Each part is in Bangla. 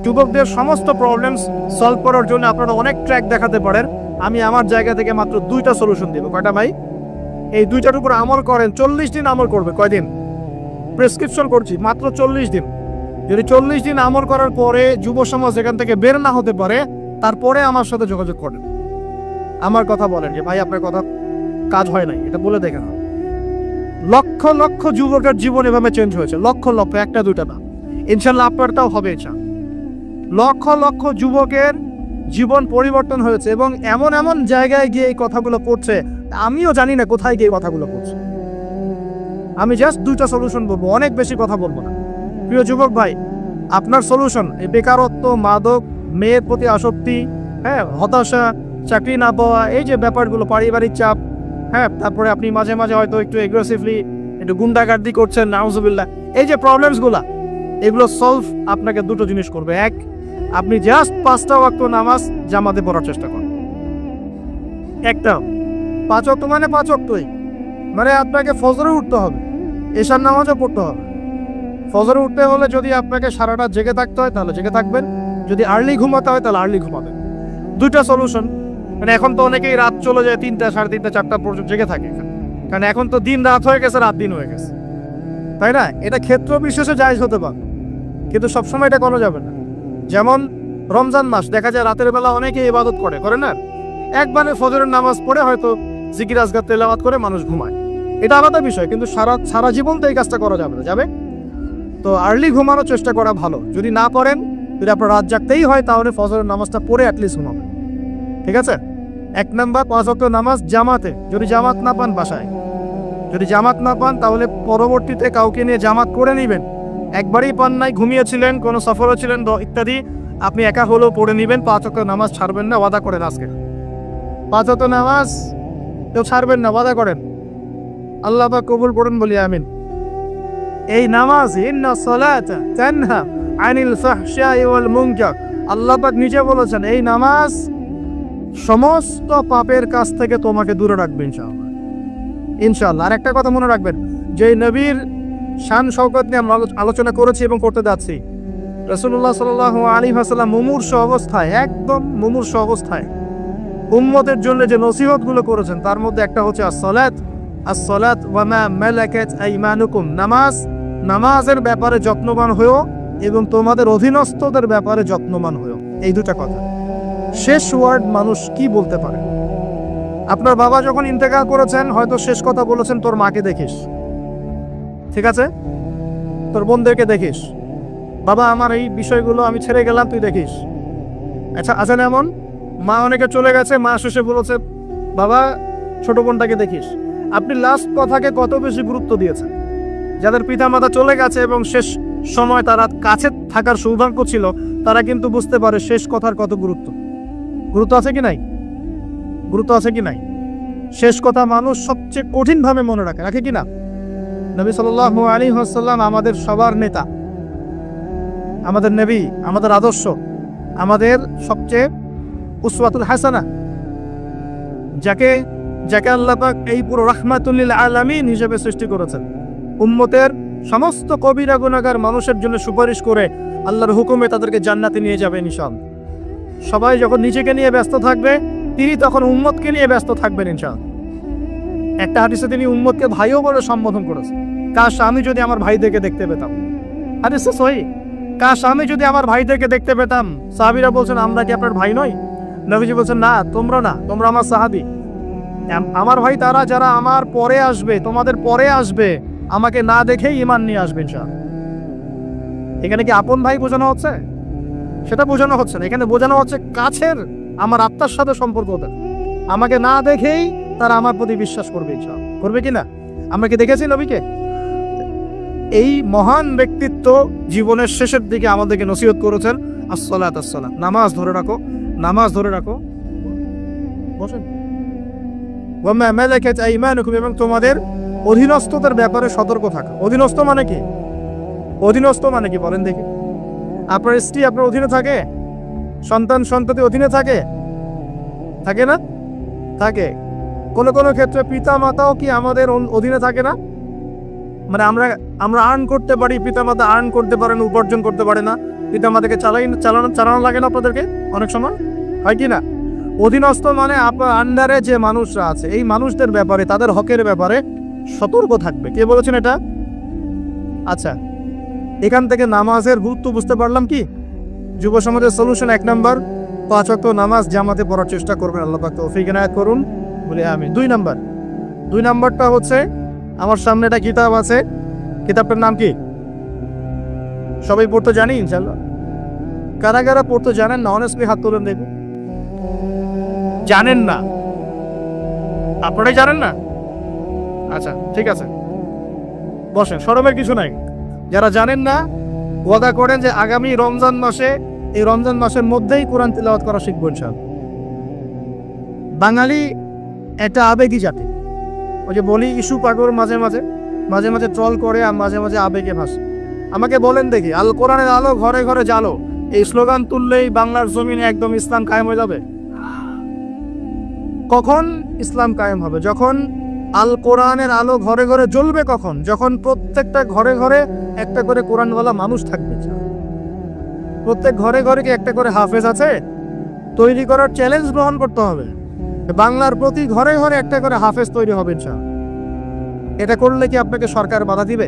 যুবকদের সমস্ত প্রবলেমস সলভ করার জন্য আপনারা অনেক ট্র্যাক দেখাতে পারেন, আমি আমার জায়গা থেকে মাত্র 2টা সলিউশন দেবো। কয়টা ভাই? এই 2টার উপর আমল করেন, 40 দিন আমল করবে। কয়দিন? প্রেসক্রিপশন করছি, মাত্র 40 দিন। যদি 40 দিন আমল করার পরে যুব সমাজ এখান থেকে বের না হতে পারে, তারপরে আমার সাথে যোগাযোগ করেন, আমার কথা বলেন যে ভাই আপনার কথা কাজ হয় নাই, এটা বলে দেখেন। লক্ষ লক্ষ যুবকের জীবন এভাবে চেঞ্জ হয়েছে, লক্ষ লক্ষ, একটা দুটা না। ইনশাল্লাহ আপনারটাও হবে। লক্ষ লক্ষ যুবকের জীবন পরিবর্তন হয়েছে এবং এমন এমন জায়গায় গিয়ে এই কথাগুলো পড়ছে, আমিও জানি না কোথায় গিয়ে কথাগুলো পড়ছে। আমি জাস্ট 2টা সলিউশন বলবো, অনেক বেশি কথা বলবো না। প্রিয় যুবক ভাই, আপনার সলিউশন এই বেকারত্ব, মাদক, মেয়ের প্রতি আসক্তি, হতাশা, চাকরি না পাওয়া, এই যে ব্যাপারগুলো, পারিবারিক চাপ, তারপরে আপনি মাঝে মাঝে হয়তো একটু এগ্রেসিভলি একটু গুন্ডাগার্দি করছেন, নাউজুবিল্লাহ, এই যে প্রবলেমসগুলা, এগুলো সলভ আপনাকে 2টো জিনিস করবে। এক, আপনি জাস্ট 5টা ওয়াক্ত নামাজ জামাতে পড়ার চেষ্টা করেন। একটা 5 ওয়াক্ত মানে 5 ওয়াক্তই, মানে আপনাকে ফজরে উঠতে হবে, এশার নামাজও পড়তে হবে। ফজরে উঠতে হলে যদি আপনাকে সারাটা জেগে থাকতে হয় তাহলে জেগে থাকবেন, যদি আর্লি ঘুমাতে হয় তাহলে আর্লি ঘুমাবেন। 2টা সলিউশন। মানে এখন তো অনেকেই রাত চলে যায় 3টা, 3:30, 4টা পর্যন্ত জেগে থাকে, কারণ এখন তো দিন রাত হয়ে গেছে, রাত দিন হয়ে গেছে, তাই না? এটা ক্ষেত্র বিশেষে জায়েজ হতে পারে, কিন্তু সবসময় এটা করা যাবে না। যেমন রমজান মাস, দেখা যায় রাতের বেলা অনেকে ইবাদত করে না, একবারে ফজরের নামাজ পড়ে হয়তো জিকির আজকার তেলাওয়াত করে মানুষ ঘুমায়, এটা আলাদা বিষয়, কিন্তু সারা জীবন তো এই কাজটা করা যাবে না, যাবে? তো আর্লি ঘুমানোর চেষ্টা করা ভালো। যদি না পারেন, যদি আপনার রাত জাগতেই হয়, তাহলে ফজরের নামাজটা পড়ে অ্যাটলিস্ট ঘুমাবেন, ঠিক আছে? 1 নাম্বার 5 ওয়াক্ত নামাজ জামাতে, যদি জামাত না পান বাসায়, যদি জামাত না পান তাহলে পরবর্তীতে কাউকে নিয়ে জামাত করে নেবেন। একবারই পান নাই, ঘুমিয়েছিলেন, কোনো সফরও ছিলেন ইত্যাদি, আপনি একা হলেও পড়ে নেবেন। 5 ওয়াক্ত নামাজ ছাড়বেন না, ওয়াদা করেন আজকে 5 ওয়াক্ত নামাজ কেউ ছাড়বেন না, ওয়াদা করেন। আল্লাহ পাক কবুল করুন, বলি আমিন। এই নামাজ, ইন্না সালাতা তানহা আনিল ফাহশাই ওয়াল মুনকার, আল্লাহ পাক নিজে বলেছেন এই নামাজ সমস্ত পাপের কাছ থেকে তোমাকে দূরে রাখবে ইনশাআল্লাহ, ইনশাআল্লাহ। আর একটা কথা মনে রাখবেন, যে নবীর শান শওকত নিয়ে আমরা আলোচনা করেছি এবং করতে যাচ্ছি, রাসূলুল্লাহ সাল্লাল্লাহু আলাইহি ওয়াসাল্লাম মুমূর্ষ অবস্থায়, একদম মুমূর্ষ অবস্থায় উম্মতের জন্য যে নসিহতগুলো করেছেন, তার মধ্যে একটা হচ্ছে আসসালাত ওয়া মা মালাকাত আইমানুকুম, নামাজের ব্যাপারে যত্নবান হও এবং তোমাদের অধীনস্থদের ব্যাপারে যত্নবান হও। এই 2টা কথা। শেষ ওয়ার্ড মানুষ কি বলতে পারে? আপনার বাবা যখন ইন্তেকাল করেছেন, হয়তো শেষ কথা বলেছেন তোর মাকে দেখিস, ঠিক আছে, তোর বোনদেরকে দেখিস, বাবা আমার এই বিষয়গুলো আমি ছেড়ে গেলাম, তুই দেখিস। আচ্ছা, আছেন এমন মা, অনেকে চলে গেছে, মা শেষে বলেছে বাবা ছোট বোনটাকে দেখিস। আপনি লাস্ট কথাকে কত বেশি গুরুত্ব দিয়েছেন? যাদের পিতা মাতা চলে গেছে এবং শেষ সময় তারা কাছে থাকার সৌভাগ্য ছিল, তারা কিন্তু বুঝতে পারে শেষ কথার কত গুরুত্ব আছে কি নাই, গুরুত্ব আছে কি নাই। শেষ কথা মানুষ সবচেয়ে কঠিনভাবে মনে রাখে কি না? নবী সাল্লাল্লাহু আলাইহি ওয়াসাল্লাম আমাদের সবার নেতা, আমাদের নবী, আমাদের আদর্শ, আমাদের সবচেয়ে উসওয়াতুল হাসানা, যাকে আল্লাহ পাক এই পুরো রাহমাতুল লিল আলামিন হিসেবে সৃষ্টি করেছেন। উম্মতের সমস্ত কবিরা গুনাহগার মানুষের জন্য সুপারিশ করে আল্লাহর হুকুমে তাদেরকে জান্নাতে নিয়ে যাবে ইনশাআল্লাহ। সবাই যখন নিজেকে নিয়ে ব্যস্ত থাকবে, তিনি তখন উম্মতকে নিয়ে ব্যস্ত থাকবেন ইনশাআল্লাহ। একটা হাদিসে তিনি উম্মতকে ভাইও বলে সম্বোধন করেছেন। কাশ আমি যদি আমার ভাইদেরকে দেখতে পেতাম, হাদিসে সহিহ, কাশ আমি যদি আমার ভাইদেরকে দেখতে পেতাম। সাহাবীরা বলছেন আমরা কি আপনার ভাই নই? নবীজি বলছেন না, তোমরা আমার সাহাবী। আমার ভাই তারা যারা আমার পরে আসবে, তোমাদের পরে আসবে, আমাকে না দেখেই ঈমান নিয়ে আসবে ইনশাআল্লাহ। এখানে কি আপন ভাই বোঝানো হচ্ছে? সেটা বোঝানো হচ্ছে না, এখানে বোঝানো হচ্ছে কাছের, আমার আত্মার সাথে সম্পর্ক ওদের। আমাকে না দেখেই তারা আমার প্রতি বিশ্বাস করবে ইনশাআল্লাহ। করবে কিনা? আমরা কি দেখেছি নবীকে? এই মহান ব্যক্তিত্ব জীবনের শেষের দিকে আমাদেরকে নসিহত করেছেন, আসসালাত, নামাজ ধরে রাখো। বসেন। ওয়া মা মালাকাত আইমানুকুম, এবং তোমাদের অধীনস্থদের ব্যাপারে সতর্ক থাকা। অধীনস্থ মানে কি বলেন দেখি? আপনার স্ত্রী আপনার অধীনে থাকে? সন্তান-সন্ততি অধীনে থাকে না? থাকে। কোনো ক্ষেত্রে পিতা মাতাও কি আমাদের অধীনে থাকে না? মানে আমরা আর্ন করতে পারি, পিতা মাতা আর্ন করতে পারেন, উপার্জন করতে পারে না, কিন্তু আমাদেরকে চালানো লাগে না আপনাদেরকে অনেক সময়, হয় কি না? অধীনস্থ মানে আপনার আন্ডারে যে মানুষরা আছে এই মানুষদের ব্যাপারে, তাদের হকের ব্যাপারে সতর্ক থাকবে। কে বলেছেন এটা? আচ্ছা, এখান থেকে নামাজের গুরুত্ব বুঝতে পারলাম কি? যুব সমাজের সলিউশন 1 নাম্বার, 5 ওয়াক্ত নামাজ জামাতে পড়ার চেষ্টা করবেন, আল্লাহ পাক তৌফিক ইনায়াত করুন বলে আমি। 2 নাম্বারটা হচ্ছে, আমার সামনে একটা কিতাব আছে, কিতাবটার নাম কি? সবাই পড়তে জানি ইনশাআল্লাহ? কারা কারা পড়তে জানেন না অনেস্টলি হাত তুলেন দেখুন। জানেন না? আপনারাই জানেন না? আচ্ছা ঠিক আছে, বসেন, শরমের কিছু নাই। যারা জানেন না ওয়াদা করেন যে আগামী রমজান মাসে, এই রমজান মাসের মধ্যেই কোরআন তিলাওয়াত করা শিখবো ইনশাআল্লাহ। বাঙালি একটা আবেগী জাতি। ওই যে বলি ইস্যু পাগল, মাঝে মাঝে ট্রল করে আর মাঝে মাঝে আবেগে ভাসে। আমাকে বলেন দেখি, আল কোরআনের আলো ঘরে ঘরে জালো, এই স্লোগান তুললেই বাংলার জমিনে একদম ইসলাম কায়েম হয়ে যাবে? কখন ইসলাম কায়েম হবে? যখন আল কোরআনের আলো ঘরে ঘরে জ্বলবে। কখন? যখন প্রত্যেকটা ঘরে ঘরে একটা করে কোরআনওয়ালা মানুষ থাকবে। প্রত্যেক ঘরে ঘরে কি একটা করে হাফেজ আছে? তৈরি করার চ্যালেঞ্জ গ্রহণ করতে হবে। বাংলার প্রতি ঘরে ঘরে একটা করে হাফেজ তৈরি হবে ইনশাআল্লাহ। এটা করলে কি আপনাকে সরকার বাধা দিবে?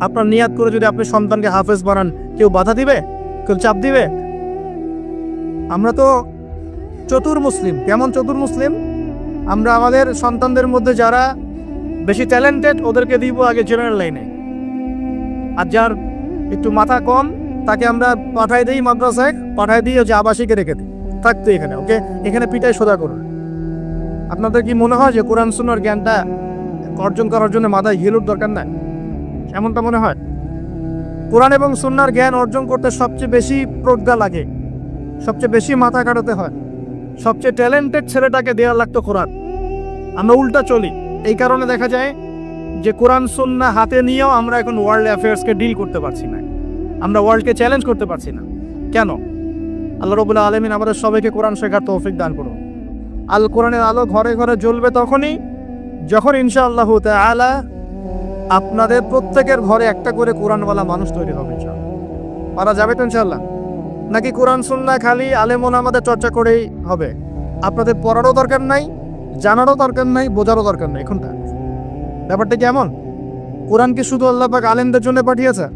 আপনার নিয়াত করে যদি আপনি সন্তানকে হাফেজ বানান, কেউ বাধা দিবে? কেউ চাপ দিবে? আমরা তো চতুর মুসলিম। কেমন চতুর মুসলিম? আমরা আমাদের সন্তানদের মধ্যে যারা বেশি ট্যালেন্টেড ওদেরকে দিব আগে জেনারেল লাইনে, আর যার একটু মাথা কম তাকে আমরা পাঠাই দিই মাদ্রাসায়, পাঠাই দিই যে আবাসিকে রেখে দিই, থাকতো এখানে, ওকে এখানে পিটাই সোজা করুন। আপনাদের কি মনে হয় যে কোরআন সুন্নাহর জ্ঞানটা অর্জন করার জন্য মাথায় হিলুর দরকার নাই? এমনটা মনে হয়? কোরআন এবং সুন্নাহর জ্ঞান অর্জন করতে সবচেয়ে বেশি প্রজ্ঞা লাগে, সবচেয়ে বেশি মাথা কাটাতে হয়, সবচেয়ে ট্যালেন্টেড ছেলেটাকে দেওয়া লাগতো কোরআন। আমরা উল্টা চলি। এই কারণে দেখা যায় যে কোরআন সুন্নাহ হাতে নিয়েও আমরা এখন ওয়ার্ল্ড অ্যাফেয়ার্সকে ডিল করতে পারছি না, আমরা ওয়ার্ল্ডকে চ্যালেঞ্জ করতে পারছি না। কেন? আল্লাহ রাব্বুল আলামিন আমাদের সবাইকে কোরআন শেখার তৌফিক দান করুন। আল কোরআনের আলো ঘরে ঘরে জ্বলবে তখনই যখন ইনশাআল্লাহ তাআলা আপনাদের প্রত্যেকের ঘরে একটা করে কোরআনওয়ালা মানুষ তৈরি হবে ইনশাআল্লাহ। পারা যাবে তো ইনশাআল্লাহ? নাকি কোরআন সুন্নাহ খালি আলেম ওলামাদের চর্চা করেই হবে? আপনাদের পড়ারও দরকার নাই, জানারও দরকার নাই, বোঝারও দরকার নাই। এখনটা ব্যাপারটা কেমন? কোরআন কি শুধু আল্লাহ পাক আলেমদের জন্য পাঠিয়েছে,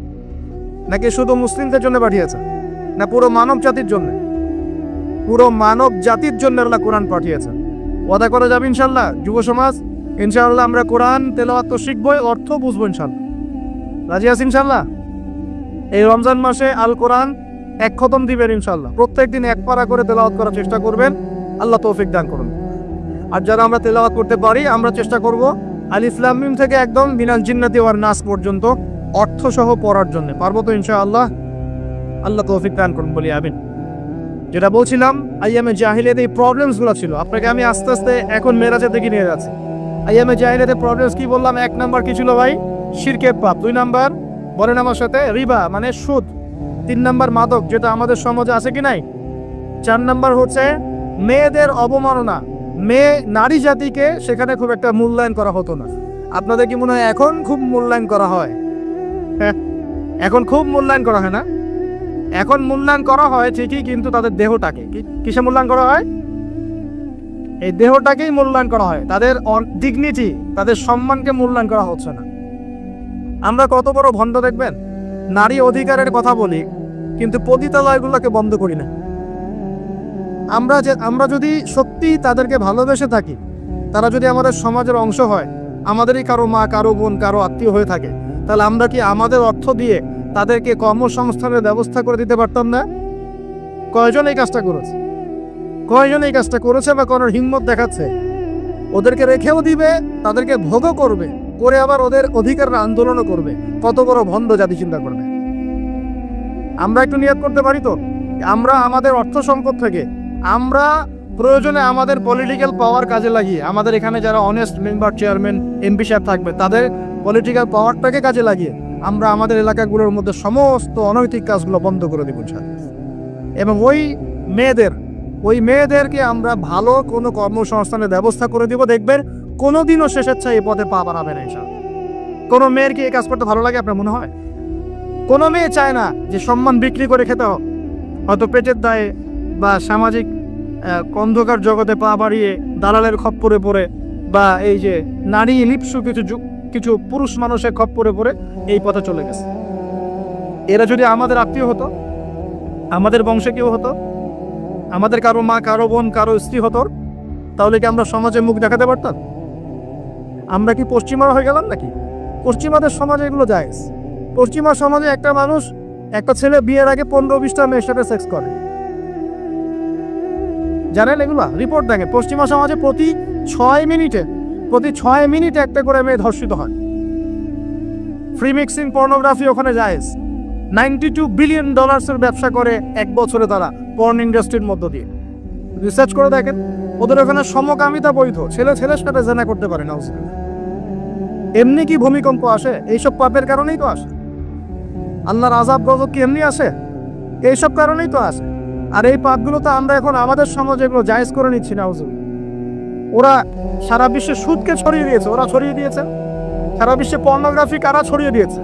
নাকি শুধু মুসলিমদের জন্য পাঠিয়েছে, না পুরো মানব জাতির জন্য? পুরো মানব জাতির জন্য আল্লাহ কোরআন পাঠিয়েছে। ওয়াদা করা যাবে ইনশাআল্লাহ যুব সমাজ? ইনশাআল্লাহ আমরা কোরআন তেলাওয়াত তো শিখবই, অর্থ বুঝবো ইনশাআল্লাহ। রাজি আছি ইনশাআল্লাহ? এই রমজান মাসে আল কোরআন 1 খতম দিবেন ইনশাআল্লাহ। প্রত্যেকদিন 1 পারা করে তেলাওয়াত করার চেষ্টা করবেন, আল্লাহ তৌফিক দান করুন। আর যারা আমরা তেলাওয়াত করতে পারি, আমরা চেষ্টা করব আলিফ লাম মিম থেকে একদম মিনাল জিন্নাতি ওয়ান নাস পর্যন্ত অর্থ সহ পড়ার জন্য। পারবো তো ইনশাআল্লাহ? আল্লাহ তৌফিক দান করুন বলি আমিন। যেটা বলছিলাম, আইয়ামে জাহিলিয়াতে এই প্রবলেমসগুলো ছিল, আপনাকে আমি আস্তে আস্তে এখন মেরাজের দিকে নিয়ে যাচ্ছি। আইয়ামে জাহিলিয়াতে প্রবলেমস কি বললাম? 1 নাম্বার কি ছিল ভাই? শিরকের পাপ। 2 নাম্বার বলেন আমার সাথে, রিবা মানে সুদ। 3 নাম্বার মাদক, যেটা আমাদের সমাজে আছে কি নাই? 4 নাম্বার হচ্ছে মেয়েদের অবমাননা। মেয়ে নারী জাতিকে সেখানে খুব একটা মূল্যায়ন করা হতো না। আপনাদের কি মনে হয় এখন খুব মূল্যায়ন করা হয়? হ্যাঁ, এখন খুব মূল্যায়ন করা হয় না? এখন মূল্যায়ন করা হয় ঠিকই, কিন্তু তাদের দেহটাকে কিসে মূল্যায়ন করা হয়? এই দেহটাকেই মূল্যায়ন করা হয়, তাদের ডিগনিটি, তাদের সম্মানকে মূল্যায়ন করা হচ্ছে না। আমরা কত বড় ভণ্ড দেখবেন, নারী অধিকারের কথা বলি কিন্তু পতিতালয়গুলোকে বন্ধ করি না। আমরা যদি সত্যি তাদেরকে ভালোবেসে থাকি, তারা যদি আমাদের সমাজের অংশ হয়, আমাদেরই কারো মা, কারো বোন, কারো আত্মীয় হয়ে থাকে, তাহলে আমরা কি আমাদের অর্থ দিয়ে তাদেরকে কর্মসংস্থানের ব্যবস্থা করে দিতে পারতাম না? কয়জন এই কাজটা করেছে? কয়জন এই কাজটা করেছে বা করার হিম্মত দেখাচ্ছে? ওদেরকে রেখেও দিবে, তাদেরকে ভোগও করবে, করে আবার ওদের অধিকারের আন্দোলনও করবে। কত বড় ভণ্ড জাতি চিন্তা করবে। আমরা একটু নিয়ত করতে পারি তো, আমরা আমাদের অর্থ সম্পদ থেকে আমরা প্রয়োজনে আমাদের পলিটিক্যাল পাওয়ার কাজে লাগিয়ে, আমাদের এখানে যারা অনেস্ট মেম্বার, চেয়ারম্যান, এমপি সাহেব থাকবে, তাদের পলিটিক্যাল পাওয়ারটাকে কাজে লাগিয়ে আমরা আমাদের এলাকাগুলোর মধ্যে সমস্ত অনৈতিক কাজগুলো বন্ধ করে দেব এবং ওই মেয়েদেরকে আমরা ভালো কোনো কর্মসংস্থানের ব্যবস্থা করে দিব। দেখবেন কোনোদিনও শেষেচ্ছা এই পথে পা বাড়াবে না ইনশাআল্লাহ। কোনো মেয়ের কি এই কাজ করতে ভালো লাগে আপনার মনে হয়? কোনো মেয়ে চায় না যে সম্মান বিক্রি করে খেতে হোক, হয়তো পেটের দায়ে বা সামাজিক অন্ধকার জগতে পা বাড়িয়ে দালালের খপ্পরে পড়ে, বা এই যে নারী লিপ্সু কিছু পুরুষ মানুষের খপ্পরে পড়ে এই পথে চলে গেছে। এরা যদি আমাদের আত্মীয় হতো, আমাদের বংশে কেউ হতো, আমাদের কারো মা, কারো বোন, কারো স্ত্রী হতো, তাহলে কি আমরা সমাজে মুখ দেখাতে পারতাম? আমরা কি পশ্চিমা হয়ে গেলাম নাকি? পশ্চিমাদের সমাজে এগুলো জায়েজ। পশ্চিমা সমাজে একটা ছেলে বিয়ের আগে 15-20টা মেয়ের সাথে সেক্স করে, জানেন এগুলা? রিপোর্ট দেখে পশ্চিমা সমাজে প্রতি 6 মিনিটে একটা করে মেয়ে ধর্ষিত হয়। ফ্রি মিক্সিং পর্নোগ্রাফি ওখানে জায়েজ। $92 বিলিয়ন ব্যবসা করে এক বছরে তারা পর্ন ইন্ডাস্ট্রির মধ্য দিয়ে। রিসার্চ করে দেখেন, ওদের ওখানে সমকামিতা বৈধ, ছেলে ছেলের সাথে জেনা করতে পারে না। এমনি কি ভূমিকম্প আসে? এইসব পাপের কারণেই তো আসে। আল্লাহর আযাব গজব কি এমনি আসে? এইসব কারণেই তো আসে। আর এই পাপগুলো তো আমরা এখন আমাদের সমাজে এগুলো জায়েজ করে নিচ্ছি না। ওরা সারা বিশ্বে সুদকে ছড়িয়ে দিয়েছে, ওরা ছড়িয়ে দিয়েছে। সারা বিশ্বে পর্নোগ্রাফি কারা ছড়িয়ে দিয়েছে?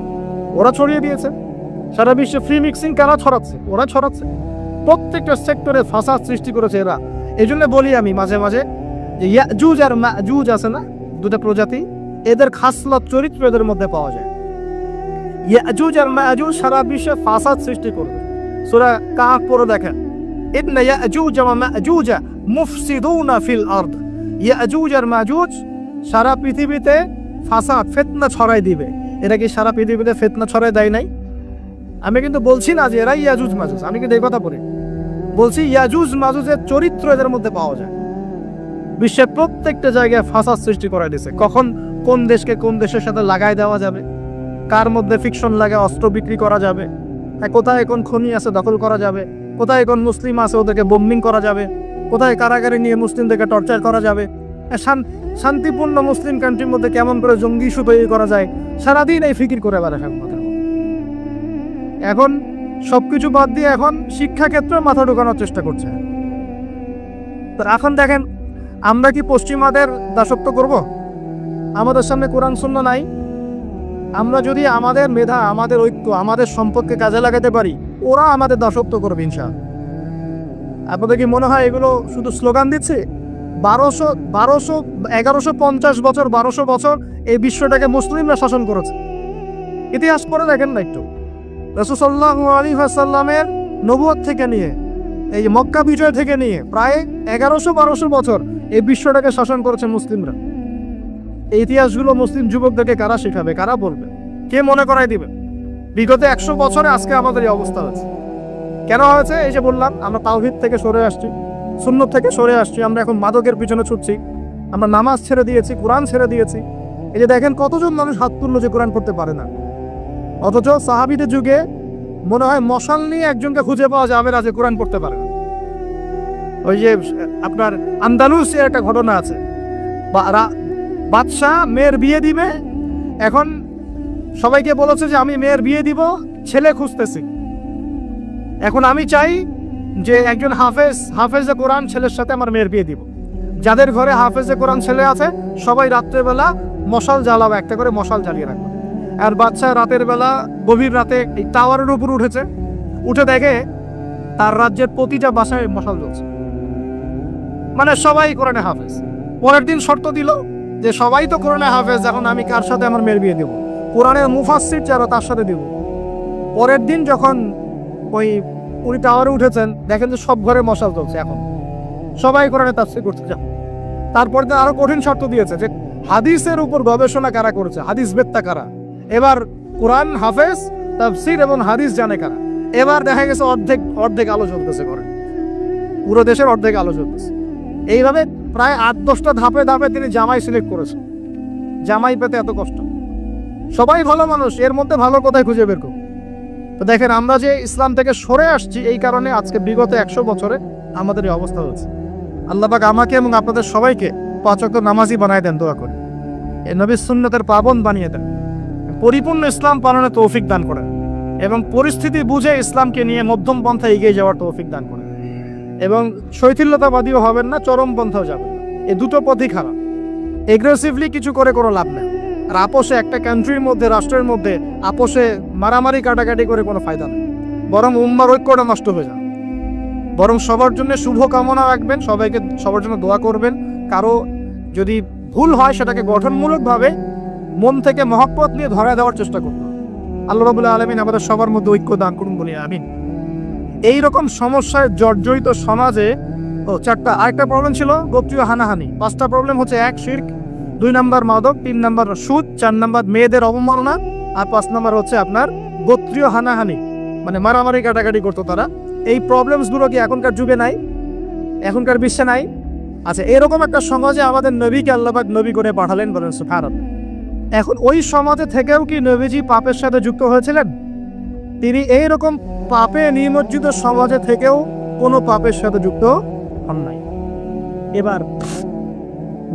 ওরা ছড়িয়ে দিয়েছে। সারা বিশ্বে ফ্রি মিক্সিং কারা ছড়াচ্ছে? ওরা ছড়াচ্ছে। প্রত্যেকটা সেক্টরে ফাসাদ সৃষ্টি করেছে এরা। এই জন্য বলি আমি মাঝে মাঝে যে ইয়াজুজ আর মাজুজ আছে না, দুটো প্রজাতি, এদের খাসলত চরিত্র এদের মধ্যে পাওয়া যায়। ইয়াজুজ আর মাজুজ সারা বিশ্বে ফাসাদ সৃষ্টি করবে। সূরা কাহফ পড়ে দেখেন, ইন্না ইয়াজুজ ওয়া মাজুজ মুফসিদুনা ফিল আরদ। ইয়াজুজ আর মাজুজ সারা পৃথিবীতে ফাসাদ, ফিতনা ছড়াই দিবে। এরা কি সারা পৃথিবীতে ফিতনা ছড়াই দেয় নাই? আমি কিন্তু বলছি না যে এরাই ইয়াজুজ মাজুজ, আমি কিন্তু এই কথা বলি। বলছি ইয়াজুজ মাজুজের চরিত্র এদের মধ্যে পাওয়া যায়। বিশ্বের প্রত্যেকটা জায়গায় ফাসাদ সৃষ্টি করে দিয়েছে। কখন কোন দেশকে কোন দেশের সাথে লাগাই দেওয়া যাবে, কার মধ্যে ফিকশন লাগে অস্ত্র বিক্রি করা যাবে, কোথায় কোন খনি আছে দখল করা যাবে, কোথায় কোন মুসলিম আছে ওদেরকে বোম্বিং করা যাবে, কোথায় কারাগারে নিয়ে মুসলিমদেরকে টর্চার করা যাবে, শান্তিপূর্ণ মুসলিম কান্ট্রির মধ্যে কেমন করে জঙ্গি ইস্যু তৈরি করা যায়, সারাদিন এই ফিকির করে বেড়ায়। এখন সবকিছু বাদ দিয়ে এখন শিক্ষাক্ষেত্রে মাথা ঢোকানোর চেষ্টা করছে। তো এখন দেখেন, আমরা কি পশ্চিমাদের দাসত্ব করব? আমাদের সামনে কোরআন সুন্নাহ নাই। আমরা যদি আমাদের মেধা, আমাদের ঐক্য, আমাদের সম্পদকে কাজে লাগাতে পারি, ওরা আমাদের দাসত্ব করবে ইনশাআল্লাহ। আপনাদের কি মনে হয় এগুলো শুধু স্লোগান দিচ্ছে? 1150 বছর, 1200 বছর এই বিশ্বটাকে মুসলিমরা শাসন করেছে। ইতিহাস পড়ে দেখেন না একটু। রাসূল সাল্লাল্লাহু আলাইহি ওয়াসাল্লামের নবুয়ত থেকে নিয়ে, এই মক্কা বিজয় থেকে নিয়ে প্রায় 1100-1200 বছর এই বিশ্বটাকে শাসন করেছে মুসলিমরা। এই ইতিহাসগুলো মুসলিম যুবকদেরকে কারা শেখাবে, কারা বলবে, কে মনে করাই দিবে? বিগত 100 বছরে আজকে আমাদের এই অবস্থা হয়েছে। কেন হয়েছে? এই যে বললাম, আমরা তাওহীদ থেকে সরে আসছি, সুন্নাত থেকে সরে আসছি। আমরা এখন মাদকের পিছনে ছুটছি, আমরা নামাজ ছেড়ে দিয়েছি, কোরআন ছেড়ে দিয়েছি। এই যে দেখেন কতজন মানুষ হাত তুললো যে কোরআন পড়তে পারে না। অথচ সাহাবীদের যুগে মনে হয় মশাল নিয়ে একজনকে খুঁজে পাওয়া যাবে না যে কোরআন পড়তে পারে না। ওই যে আপনার আন্দালুসের একটা ঘটনা আছে, বাদশাহ মেয়ের বিয়ে দিবে, এখন সবাইকে বলেছে যে আমি মেয়ের বিয়ে দিব, ছেলে খুঁজতেছি। এখন আমি চাই যে একজন হাফেজে কোরআন ছেলের সাথে আমার মেয়ের বিয়ে দিব। যাদের ঘরে হাফেজে কোরআন ছেলে আছে সবাই রাত্রেবেলা মশাল জ্বালাবে, একটা করে মশাল জ্বালিয়ে রাখবে। আর বাচ্চা রাতের বেলা গভীর রাতে এই টাওয়ারের উপর উঠেছে, উঠে দেখে তার রাজ্যের প্রতিটা বাসায় মশাল জ্বলছে। মানে সবাই কোরআনে হাফেজ। পরের দিন শর্ত দিল যে সবাই তো কোরআনে হাফেজ, এখন আমি কার সাথে আমার মেয়ের বিয়ে দেব? কোরআনের মুফাসসির যারা তার সাথে দেব। পরের দিন যখন উনি টাওয়ারে উঠেছেন, দেখেন যে সব ঘরে মশাল জ্বলছে। এখন সবাই কোরআনে তাফসীর করতে যান। তারপরে আরো কঠিন শর্ত দিয়েছে যে হাদিসের উপর গবেষণা কারা করেছে, হাদিস বেত্তা কারা। এবার কোরআন হাফেজ, তাফসীর এবং হাদিস জানে কারা। এবার দেখা গেছে অর্ধেক আলো জ্বলতেছে ঘরে, পুরো দেশের অর্ধেক আলো জ্বলতেছে। এইভাবে প্রায় 8-10টা ধাপে ধাপে তিনি জামাই সিলেক্ট করেছেন। জামাই পেতে এত কষ্ট। সবাই ভালো মানুষ, এর মধ্যে ভালো কোথায় খুঁজে বের করব? তো দেখেন, আমরা যে ইসলাম থেকে সরে আসছি, এই কারণে আজকে বিগত 100 বছরে আমাদের এই অবস্থা হয়েছে। আল্লাহ পাক আমাকে এবং আপনাদের সবাইকে 5 ওয়াক্ত নামাজি বানায় দেন, দোয়া করি। এই নবীর সুন্নতের পাবন বানিয়ে দেন, পরিপূর্ণ ইসলাম পালনে তৌফিক দান করেন, এবং পরিস্থিতি বুঝে ইসলামকে নিয়ে মধ্যম পন্থায় এগিয়ে যাওয়ার তৌফিক দান করেন। এবং শৈথিল্যতাবাদীও হবেন না, চরম পন্থাও যাবেন না। এই দুটো পথই খারাপ। এগ্রেসিভলি কিছু করে কোনো লাভ নেই। আর আপোষে একটা কান্ট্রির মধ্যে, রাষ্ট্রের মধ্যে আপোষে মারামারি কাটাকাটি করে কোনো ফায়দা নেই, বরং উম্মার ঐক্যটা নষ্ট হয়ে যায়। বরং সবার জন্য শুভ কামনা রাখবেন, সবাইকে সবার জন্য দোয়া করবেন। কারো যদি ভুল হয় সেটাকে গঠনমূলকভাবে মন থেকে মহব্বত নিয়ে ধরা দেওয়ার চেষ্টা করবেন। আল্লাহ রাব্বুল আলামিন আমাদের সবার মধ্যে ঐক্য দান করুন বলি আমিন। এইরকম সমস্যায় জর্জরিত সমাজে চারটা আরেকটা প্রবলেম ছিল গোত্রীয় হানাহানি। পাঁচটা প্রবলেম হচ্ছে: 1 শিরক, 2 নাম্বার মাদক, 3 নাম্বার সুদ, 4 নাম্বার মেয়েদের অবমাননা, আর 5 নাম্বার হচ্ছে আপনার গোত্রীয় হানাহানি, মানে মারামারি কাটাকাটি করতো তারা। এই প্রবলেমসগুলো কি এখনকার যুগে নাই? এখনকার বিশ্বে নাই? আচ্ছা, এরকম একটা সমাজে আমাদের নবীকে আল্লাহ পাক নবী করে পাঠালেন, বলেন সুবহানাল্লাহ। এখন ওই সমাজে থেকেও কি নবীজি পাপের সাথে যুক্ত হয়েছিলেন? তিনি এইরকম পাপে নিমজ্জিত সমাজে থেকেও কোনো পাপের সাথে যুক্ত হন নাই। এবার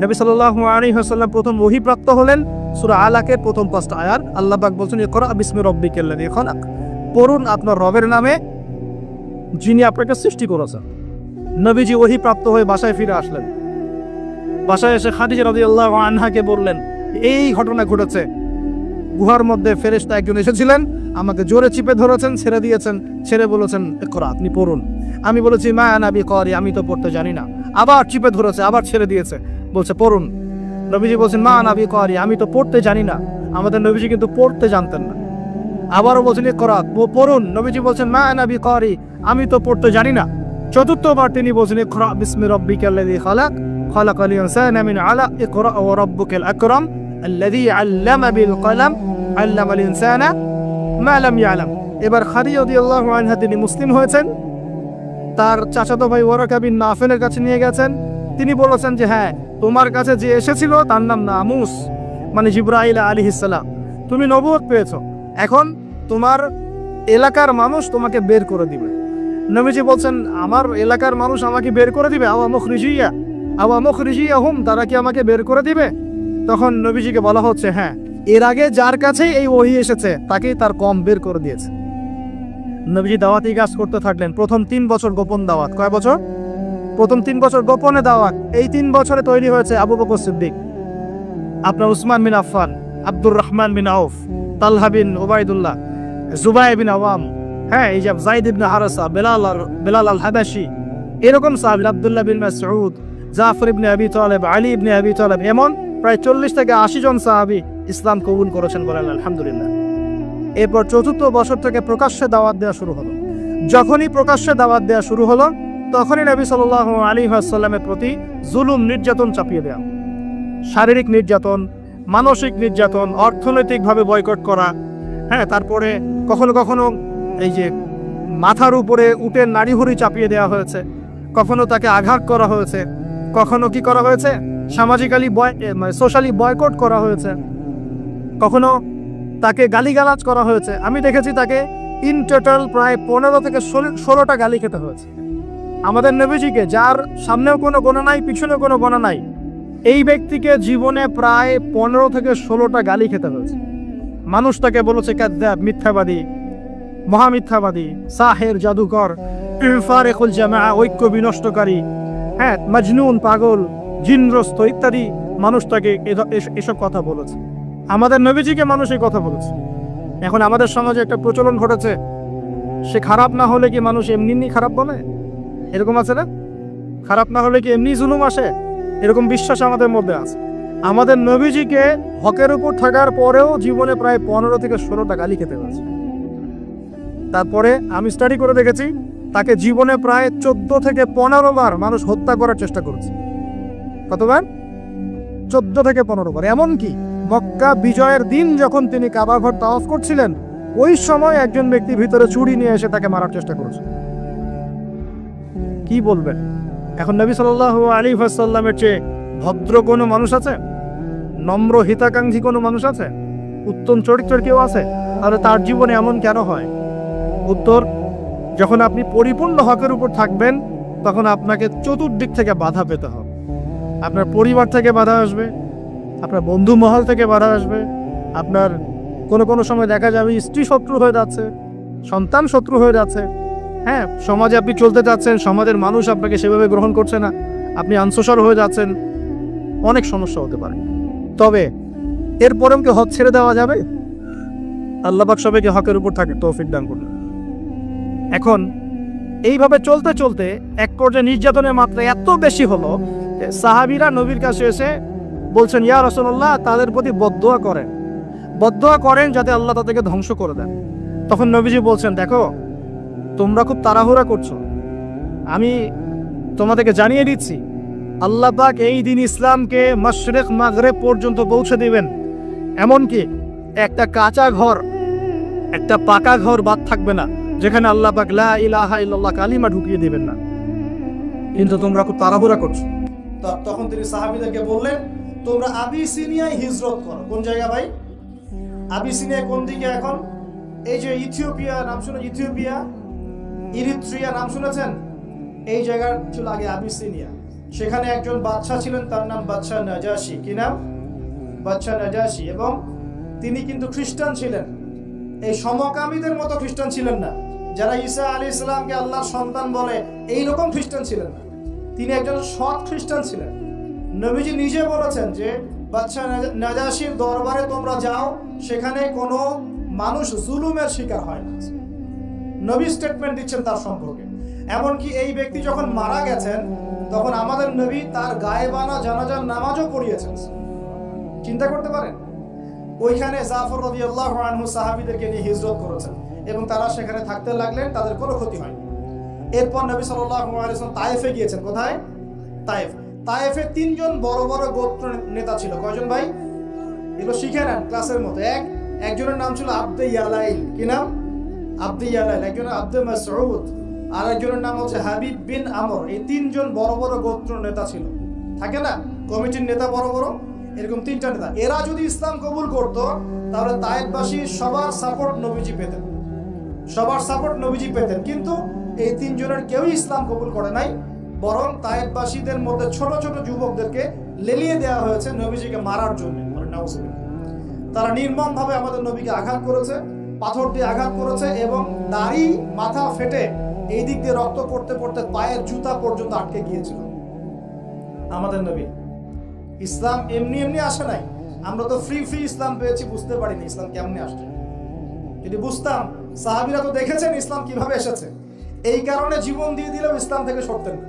নবী সাল্লাল্লাহু আলাইহি ওয়াসাল্লাম প্রথম ওহী প্রাপ্ত হলেন সূরা আলাকের প্রথম 5টা আয়াত। আল্লাহ পাক বলছেন, ইকরা বিসমি রাব্বিকাল্লাযী খালাক, পড়ুন আপনার রবের নামে যিনি আপনাকে সৃষ্টি করেছেন। নবীজি ওহী প্রাপ্ত হয়ে বাসায় ফিরে আসলেন। বাসায় এসে খাদিজা রাদিয়াল্লাহু আনহাকে বললেন, এই ঘটনা ঘটেছে, গুহার মধ্যে ফেরেশতা একজন এসেছিলেন, আমাকে জোরে চিপে ধরেছেন, ছেড়ে দিয়েছেন, ছেড়ে বলেছেন ইকরা, আপনি পড়ুন। আমি বলেছি মা আনা বিকারি, আমি তো পড়তে জানি না। আবার চিপে ধরেছে, আবার ছেড়ে দিয়েছে, বলছে পড়ুন। নবীজি বলছেন মা আনা বিকারি, আমি তো পড়তে জানি না। আমাদের নবীজি কিন্তু পড়তে জানতেন না। আবারও বলছেন ইকরা, পড়ুন। নবীজি বলছেন মা আনা বিকারি, আমি তো পড়তে জানি না। চতুর্থবার তিনি বলছেন ইকরা বিসমি রাব্বিকাল্লাযী খালাক, খালাকাল ইনসানা মিন আলাক, ইকরা ওয়া রাব্বুকাল আকরাম আল্লাযী আল্লামা বিল কলম আল্লামাল ইনসানা মা লাম ইয়ালাম। এবার খাদিজা রাদিয়াল্লাহু আনহা তিনি মুসলিম হয়েছেন, তার চাচাতো ভাই ওয়ারাকা বিন নাফেলের কাছে নিয়ে গেছেন। তিনি বলেছেন যে হ্যাঁ, তোমার কাছে যে এসেছিল তার নাম নামুস, মানে জিবরাইল আলাইহিস সালাম। তুমি নবুয়ত পেয়েছো, এখন তোমার এলাকার মানুষ তোমাকে বের করে দিবে। নবীজি বলছেন আমার এলাকার মানুষ আমাকে বের করে দিবে? আওয়া মুখরিজিয়াহুম, তারা কি আমাকে বের করে দিবে? তখন নবীজিকে বলা হচ্ছে হ্যাঁ, এর আগে যার কাছে এই ওহী এসেছে তাকেই তার কম বের করে দিয়েছে। নবীজি দাওয়াতি কাজ করতে থাকলেন। প্রথম 3 বছর গোপন দাওয়াত। কয় বছর? প্রথম 3 বছর গোপনে দাওয়াত। এই 3 বছরে তৈরি হয়েছে আবু বকর সিদ্দিক, আপনার উসমান বিন আফফান, আব্দুর রহমান বিন আউফ, তালহা বিন উবাইদুল্লাহ, জুবাই বিন আওয়াম, হ্যাঁ, এই যে যায়েদ ইবনে হারাসা, বেলাল আল হাবাশি, এরকম সাহাবী, আব্দুল্লাহ বিন মাসউদ, জাফর ইবনে আবি তালেব, আলী ইবনে আবি তালেব, এমন প্রায় 40 থেকে 80 জন সাহাবী ইসলাম কবুল করেছেন, বলেন আলহামদুলিল্লাহ। এরপর 4র্থ বছর থেকে প্রকাশ্যে দাওয়াত দেওয়া শুরু হলো। যখনই প্রকাশ্যে দাওয়াত দেওয়া শুরু হলো, তখনই নবী সাল্লাল্লাহু আলাইহি ওয়াসাল্লামের প্রতি জুলুম, নির্যাতন চাপিয়ে দেওয়া, শারীরিক নির্যাতন, মানসিক নির্যাতন, অর্থনৈতিকভাবে বয়কট করা, হ্যাঁ, তারপরে কখনো কখনো এই যে মাথার উপরে উটের নাড়িভুড়ি চাপিয়ে দেওয়া হয়েছে, কখনো তাকে আঘাত করা হয়েছে, কখনো কি করা হয়েছে সামাজিক্যালি সোশ্যালি বয়কট করা হয়েছে, কখনো তাকে গালিগালাজ করা হয়েছে। আমি দেখেছি তাকে ইন টোটাল প্রায় 15 থেকে 16টা গালি খেতে হয়েছে। আমাদের নবীজিকে, যার সামনেও কোনো গোনা নাই, পিছনেও কোনো গোনা নাই, এই ব্যক্তিকে জীবনে প্রায় 15 থেকে 16টা গালি খেতে হয়েছে। মানুষ তাকে বলেছে কাযযাব, মিথ্যাবাদী, মহামিথ্যাবাদী, সাহের, জাদুকর, ফারিকুল জামাআ, ঐক্য বিনষ্টকারী, হ্যাঁ, মাজনুন, পাগল, জিনগ্রস্ত ইত্যাদি মানুষ তাকে এসব কথা বলেছে। আমাদের নবীজিকে মানুষ এই কথা বলেছে। এখন আমাদের সমাজে একটা প্রচলন ঘটেছে, সে খারাপ না হলে কি মানুষ এমনি খারাপ বলে? এরকম আছে না? খারাপ না হলে কি এমনি জুলুম আসে? এরকম বিশ্বাস আমাদের মধ্যে আছে। আমাদের নবীজিকে হকের উপর থাকার পরেও জীবনে প্রায় 15 থেকে 16টা গালি খেতে হয়েছে। তারপরে আমি স্টাডি করে দেখেছি, তাকে জীবনে প্রায় 14 থেকে 15 বার মানুষ হত্যা করার চেষ্টা করেছে। কতবার? 14 থেকে 15 বার। এমনকি মক্কা বিজয়ের দিন যখন তিনি কাবা ঘর তাওয়াফ করছিলেন, ওই সময় একজন ব্যক্তি ভিতরে ছুরি নিয়ে এসে তাকে মারার চেষ্টা করেছে। কি বলবেন? এখন নবী সাল্লাল্লাহু আলাইহি ওয়াসাল্লামের চেয়ে ভদ্র কোনো মানুষ আছে? নম্র হিতাকাঙ্ক্ষী কোনো মানুষ আছে? উত্তম চরিত্রের কেউ আছে? তাহলে তার জীবনে এমন কেন হয়? উত্তর, যখন আপনি পরিপূর্ণ হকের উপর থাকবেন, তখন আপনাকে চতুর্দিক থেকে বাধা পেতে হবে। আপনার পরিবার থেকে বাধা আসবে, আপনার বন্ধু মহল থেকে বাধা আসবে, আপনার কোনো সময় দেখা যাবে স্ত্রী শত্রু হয়ে যাচ্ছে, সন্তান শত্রু হয়ে যাচ্ছে, হ্যাঁ, সমাজে আপনি চলতে যাচ্ছেন, সমাজের মানুষ আপনাকে সেভাবে গ্রহণ করছে না, আপনি আনসোশাল হয়ে যাচ্ছেন, অনেক সমস্যা হতে পারে। তবে এরপরেও কি হক ছেড়ে দেওয়া যাবে? আল্লাহ পাক সবাইকে হকের উপর থাকে তৌফিক দান করুন। এখন এইভাবে চলতে চলতে এক পর্যায়ে নির্যাতনের মাত্রা এত বেশি হলো যে সাহাবীরা নবীর কাছে এসে বলছেন, ইয়া রাসূলুল্লাহ, তাদের প্রতি বদদোয়া করেন যাতে আল্লাহ তাদেরকে ধ্বংস করে দেন। তখন নবীজি বলছেন, দেখো তোমরা খুব তাড়াহুড়া করছো, আমি তোমাদেরকে জানিয়ে দিচ্ছি আল্লাহ পাক এই দিন ইসলামকে মাশরিক মাগরিব পর্যন্ত পৌঁছে দিবেন। এমনকি একটা কাঁচা ঘর, একটা পাকা ঘর বাদ থাকবে না যেখানে আল্লাহ পাক লা ইলাহা ইল্লাল্লাহ কালিমা ঢুকিয়ে দিবেন না। কিন্তু তোমরা খুব তাড়াহুড়া করছো। তখন তিনি সাহাবীদেরকে বললেন, তোমরা আবিসিনিয়ায় হিজরত করো। কোন জায়গা ভাই? আবিসিনিয়া কোন দিকে এখন? এই যে ইথিওপিয়া নাম শুনে, ইথিওপিয়া, ইরিত্রিয়া নাম শুনেছেন? এই জায়গার ছিল আগে আবিসিনিয়া। সেখানে একজন বাদশা ছিলেন, তার নাম বাদশাহ নাজাশী। কি নাম? বাদশাহ নাজাশী। এবং তিনি কিন্তু খ্রিস্টান ছিলেন। এই সমকামীদের মতো খ্রিস্টান ছিলেন না, যারা ঈসা আলাইহিস সালামকে আল্লাহর সন্তান বলে এই রকম খ্রিস্টান ছিলেন না। তিনি একজন সৎ খ্রিস্টান ছিলেন। নবীজি নিজে বলেছেন যে বাদশাহ নাজাশীর দরবারে তোমরা যাও, সেখানে কোনো মানুষ জুলুমের শিকার হয় না। নবী স্টেটমেন্ট দিচ্ছেন তার সম্পর্কে। এমনকি এই ব্যক্তি যখন মারা গেছেন তখন আমাদের নবী তার গায়েবানা জানাজার নামাজও পড়িয়েছেন। চিন্তা করতে পারেন? ওইখানে জাফর রাদিয়াল্লাহু আনহু সাহাবীদেরকে নিয়ে হিজরত করেছেন এবং তারা সেখানে থাকতে লাগলেন, তাদের কোনো ক্ষতি হয়নি। এরপর নবী সাল্লাল্লাহু আলাইহি ওয়াসাল্লাম তায়েফে গিয়েছেন। কোথায়? তায়েফ। তায়েফে তিনজন বড় বড় গোত্র নেতা ছিল। কয়জন ভাই? এগুলো শিখে নেন ক্লাসের মতো। একজনের নাম ছিল আব্দে ইয়ালাইল। কি নাম? আব্দে ইয়ালাইল। একজনের আব্দে মাসউদ, আর একজনের নাম হচ্ছে হাবিব বিন আমর। এই তিনজন বড় বড় গোত্র নেতা ছিল। থাকে না কমিটির নেতা বড় বড়, এরকম তিনটা নেতা। এরা যদি ইসলাম কবুল করতো তাহলে তায়েফবাসী সবার সাপোর্ট নবীজি পেতেন, সবার সাপোর্ট নবীজি পেতেন। কিন্তু এই তিনজনের কেউই ইসলাম কবুল করে নাই, বরং তায়েফবাসীদের মধ্যে ছোট ছোট যুবকদেরকে লেলিয়ে দেওয়া হয়েছে নবীজিকে মারার জন্য। তারা নির্মমভাবে আমাদের নবীকে আঘাত করেছে, পাথর দিয়ে আঘাত করেছে এবং দাড়ি মাথা ফেটে এই দিক দিয়ে রক্ত পড়তে পড়তে পায়ের জুতা পর্যন্ত আটকে গিয়েছিল। আমাদের নবী ইসলাম এমনি এমনি আসে নাই। আমরা তো ফ্রি ইসলাম পেয়েছি, বুঝতে পারিনি ইসলাম কেমনে আসছে। যদি বুঝতাম, সাহাবীরা তো দেখেছেন ইসলাম কিভাবে এসেছে, এই কারণে জীবন দিয়ে দিলেও ইসলাম থেকে সরতেন না।